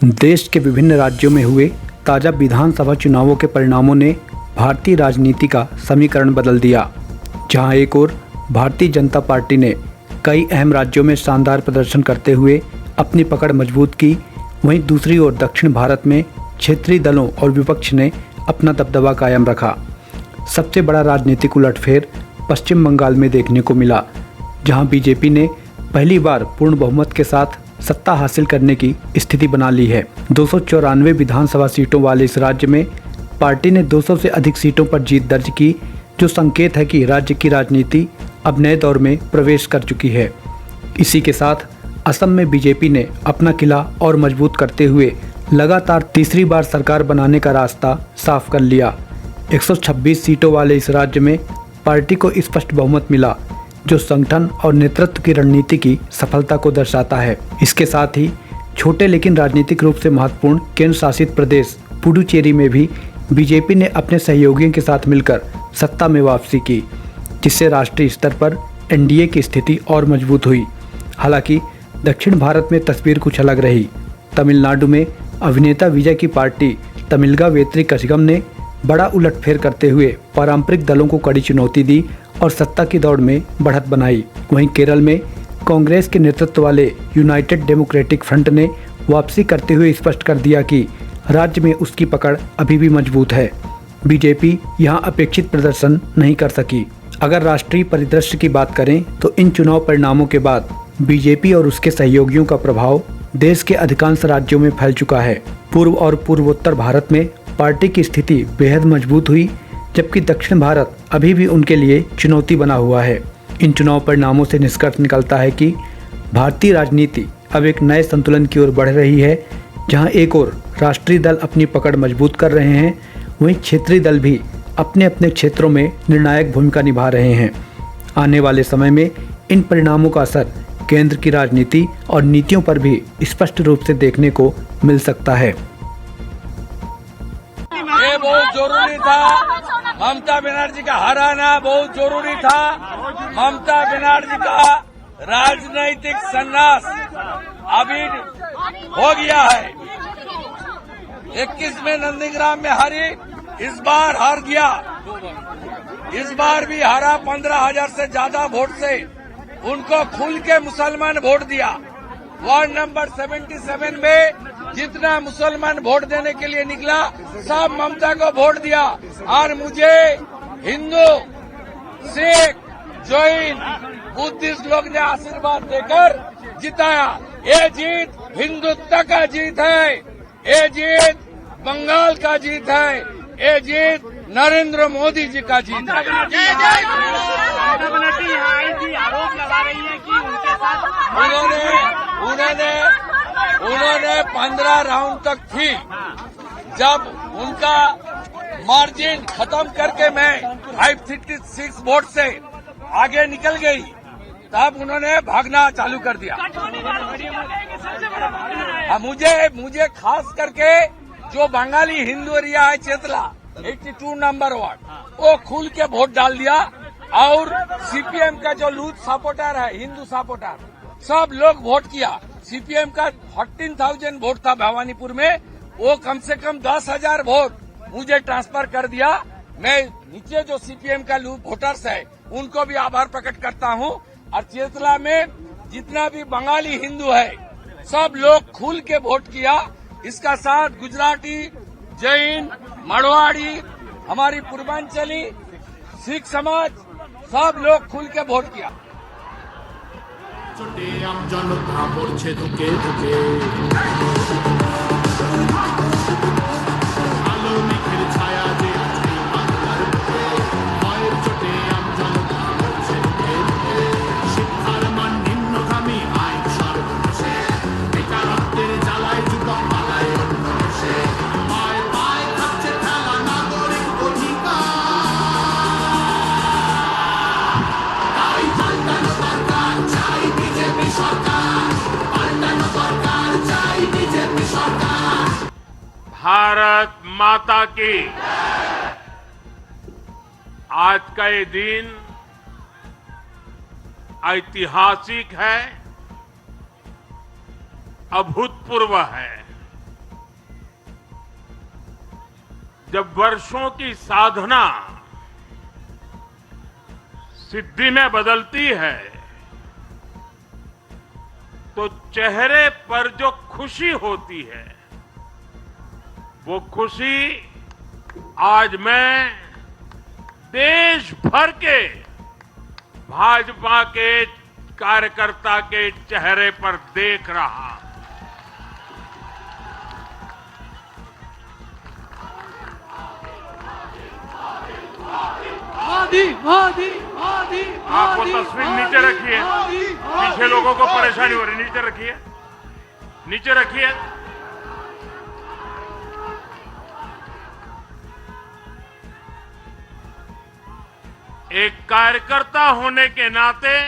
देश के विभिन्न राज्यों में हुए ताज़ा विधानसभा चुनावों के परिणामों ने भारतीय राजनीति का समीकरण बदल दिया। जहां एक ओर भारतीय जनता पार्टी ने कई अहम राज्यों में शानदार प्रदर्शन करते हुए अपनी पकड़ मजबूत की, वहीं दूसरी ओर दक्षिण भारत में क्षेत्रीय दलों और विपक्ष ने अपना दबदबा कायम रखा। सबसे बड़ा राजनीतिक उलटफेर पश्चिम बंगाल में देखने को मिला, जहां बीजेपी ने पहली बार पूर्ण बहुमत के साथ सत्ता हासिल करने की स्थिति बना ली है। 294 विधानसभा सीटों वाले इस राज्य में पार्टी ने 200 से अधिक सीटों पर जीत दर्ज की, जो संकेत है कि राज्य की राजनीति अब नए दौर में प्रवेश कर चुकी है। इसी के साथ असम में बीजेपी ने अपना किला और मजबूत करते हुए लगातार तीसरी बार सरकार बनाने का रास्ता साफ कर लिया। 126 सीटों वाले इस राज्य में पार्टी को स्पष्ट बहुमत मिला, जो संगठन और नेतृत्व की रणनीति की सफलता को दर्शाता है। इसके साथ ही छोटे लेकिन राजनीतिक रूप से महत्वपूर्ण केंद्र शासित प्रदेश पुडुचेरी में भी बीजेपी ने अपने सहयोगियों के साथ मिलकर सत्ता में वापसी की, जिससे राष्ट्रीय स्तर पर एनडीए की स्थिति और मजबूत हुई। हालांकि दक्षिण भारत में तस्वीर कुछ अलग रही। तमिलनाडु में अभिनेता विजय की पार्टी तमिलगा वेत्री कझगम ने बड़ा उलटफेर करते हुए पारंपरिक दलों को कड़ी चुनौती दी और सत्ता की दौड़ में बढ़त बनाई। वहीं केरल में कांग्रेस के नेतृत्व वाले यूनाइटेड डेमोक्रेटिक फ्रंट ने वापसी करते हुए स्पष्ट कर दिया कि राज्य में उसकी पकड़ अभी भी मजबूत है। बीजेपी यहां अपेक्षित प्रदर्शन नहीं कर सकी। अगर राष्ट्रीय परिदृश्य की बात करें तो इन चुनाव परिणामों के बाद बीजेपी और उसके सहयोगियों का प्रभाव देश के अधिकांश राज्यों में फैल चुका है। पूर्व और पूर्वोत्तर भारत में पार्टी की स्थिति बेहद मजबूत हुई, जबकि दक्षिण भारत अभी भी उनके लिए चुनौती बना हुआ है। इन चुनाव परिणामों से निष्कर्ष निकलता है कि भारतीय राजनीति अब एक नए संतुलन की ओर बढ़ रही है, जहां एक ओर राष्ट्रीय दल अपनी पकड़ मजबूत कर रहे हैं, वहीं क्षेत्रीय दल भी अपने अपने क्षेत्रों में निर्णायक भूमिका निभा रहे हैं। आने वाले समय में इन परिणामों का असर केंद्र की राजनीति और नीतियों पर भी स्पष्ट रूप से देखने को मिल सकता है। ये बहुत जरूरी था। ममता बनर्जी का हराना बहुत जरूरी था। ममता बनर्जी का राजनीतिक संन्यास अभी हो गया है। 21 में नंदीग्राम में हारी, इस बार हार गया। इस बार भी हारा 15,000 से ज्यादा वोट से। उनको खुल के मुसलमान वोट दिया। वार्ड नंबर 77 में जितना मुसलमान वोट देने के लिए निकला, सब ममता को वोट दिया। और मुझे हिंदू, सिख, जैन, बुद्धिस्ट लोग ने आशीर्वाद देकर जिताया। ये जीत हिंदुत्व का जीत है। ये जीत बंगाल का जीत है। ये जीत नरेंद्र मोदी जी का जीत है। आरोप लगा रही है कि उनके साथ उन्होंने 15 राउंड तक थी। जब उनका मार्जिन खत्म करके मैं 536 वोट से आगे निकल गई, तब उन्होंने भागना चालू कर दिया। मुझे खास करके जो बंगाली हिंदू एरिया है चेतला 82 नंबर वार्ड, वो खुल के वोट डाल दिया। और सीपीएम का जो लूज सपोर्टर है, हिंदू सपोर्टर, सब लोग वोट किया। सीपीएम का 14,000 वोट था भवानीपुर में, वो कम से कम 10,000 वोट मुझे ट्रांसफर कर दिया। मैं नीचे जो सीपीएम का लूज वोटर्स है उनको भी आभार प्रकट करता हूँ। और चेतला में जितना भी बंगाली हिंदू है, सब लोग खुल के वोट किया। इसका साथ गुजराती, जैन, मारवाड़ी, हमारी पूर्वांचली, सिख समाज, सब लोग खुल के वोट किया। জনতা পড়ছে ধুকে ধুকে আলো মেঘের ছায়া যে আছে বাংলার বুকে ভয়ের চোটে জনতা পড়ছে ধুকে ধুকে শিক্ষার মান নিম্নগামী আইন সর্বনাশে বেকারত্বের জ্বালায় যুবক পালায় অন্য দেশে পায় পায় খাচ্ছে ঠেলা নাগরিক অধিকার তাই পাল্টানো দরকার চাই বিজেপি সরকার পাল্টানো দরকার চাই বিজেপি সরকার। भारत माता की आज का ये दिन ऐतिहासिक है, अभूतपूर्व है। जब वर्षों की साधना सिद्धि में बदलती है तो चेहरे पर जो खुशी होती है वो खुशी आज मैं देश भर के भाजपा के कार्यकर्ता के चेहरे पर देख रहा हूं। आप वो तस्वीर नीचे रखिए, पीछे लोगों को परेशानी हो रही, नीचे रखिए, नीचे रखिए। एक कार्यकर्ता होने के नाते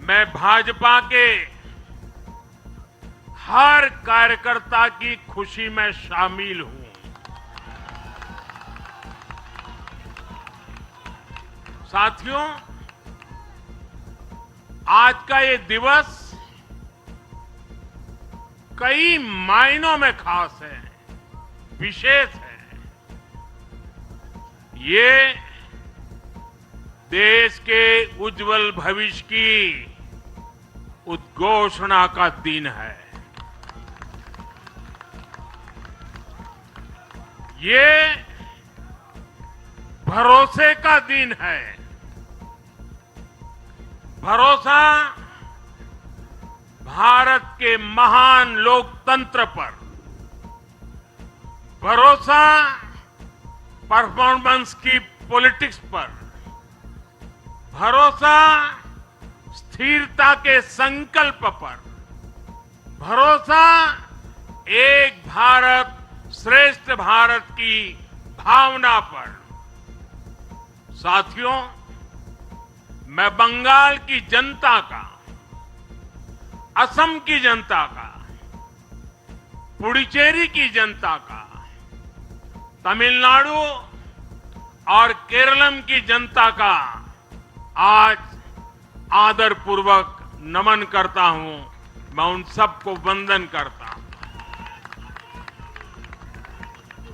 मैं भाजपा के हर कार्यकर्ता की खुशी में शामिल हूं। साथियों, आज का ये दिवस कई मायनों में खास है, विशेष है। ये देश के उज्जवल भविष्य की उद्घोषणा का दिन है। ये भरोसे का दिन है। भरोसा भारत के महान लोकतंत्र पर, भरोसा परफॉर्मेंस की पॉलिटिक्स पर, भरोसा स्थिरता के संकल्प पर, भरोसा एक भारत श्रेष्ठ भारत की भावना पर। साथियों, मैं बंगाल की जनता का, असम की जनता का, पुडुचेरी की जनता का, तमिलनाडु और केरलम की जनता का आज आदरपूर्वक नमन करता हूं। मैं उन सबको वंदन करता हूं।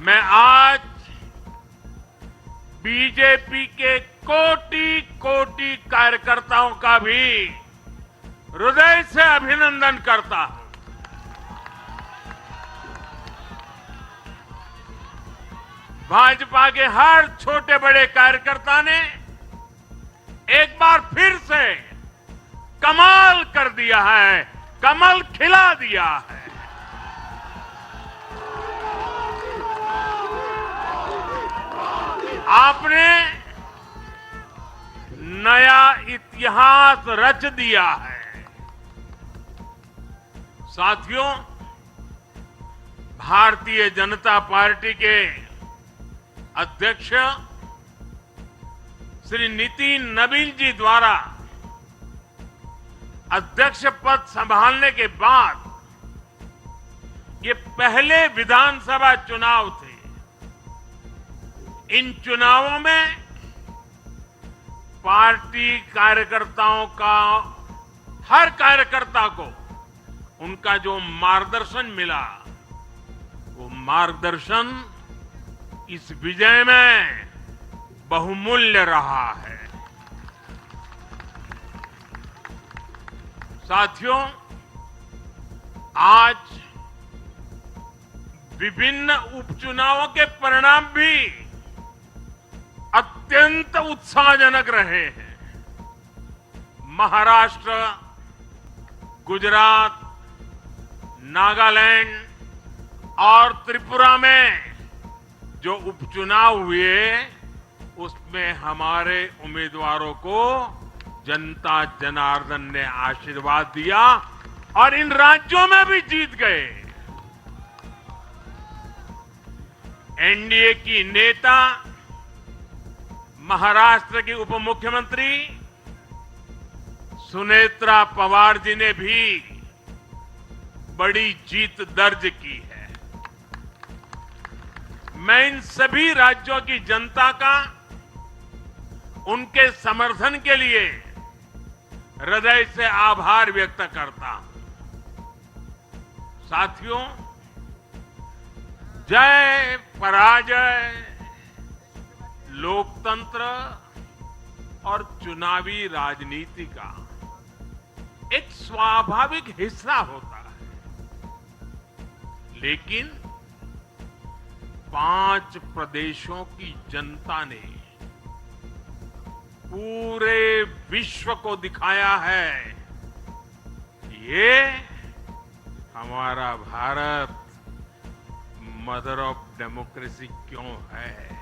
मैं आज बीजेपी के कोटि कोटि कार्यकर्ताओं का भी हृदय से अभिनंदन करता हूं। भाजपा के हर छोटे बड़े कार्यकर्ता ने एक बार फिर से कमाल कर दिया है, कमल खिला दिया है। आपने नया इतिहास रच दिया है। साथियों, भारतीय जनता पार्टी के अध्यक्ष श्री नितिन नवीन जी द्वारा अध्यक्ष पद संभालने के बाद ये पहले विधानसभा चुनाव थे। इन चुनावों में पार्टी कार्यकर्ताओं का, हर कार्यकर्ता को उनका जो मार्गदर्शन मिला, वो मार्गदर्शन इस विजय में बहुमूल्य रहा है। साथियों, आज विभिन्न उपचुनावों के परिणाम भी अत्यंत उत्साहजनक रहे हैं। महाराष्ट्र, गुजरात, नागालैंड और त्रिपुरा में जो उपचुनाव हुए, उसमें हमारे उम्मीदवारों को जनता जनार्दन ने आशीर्वाद दिया और इन राज्यों में भी जीत गए। एनडीए की नेता, महाराष्ट्र की उप मुख्यमंत्री सुनेत्रा पवार जी ने भी बड़ी जीत दर्ज की है। मैं इन सभी राज्यों की जनता का उनके समर्थन के लिए हृदय से आभार व्यक्त करता हूं। साथियों, जय पराजय लोकतंत्र और चुनावी राजनीति का एक स्वाभाविक हिस्सा होता है, लेकिन 5 प्रदेशों की जनता ने पूरे विश्व को दिखाया है कि ये हमारा भारत मदर ऑफ डेमोक्रेसी क्यों है।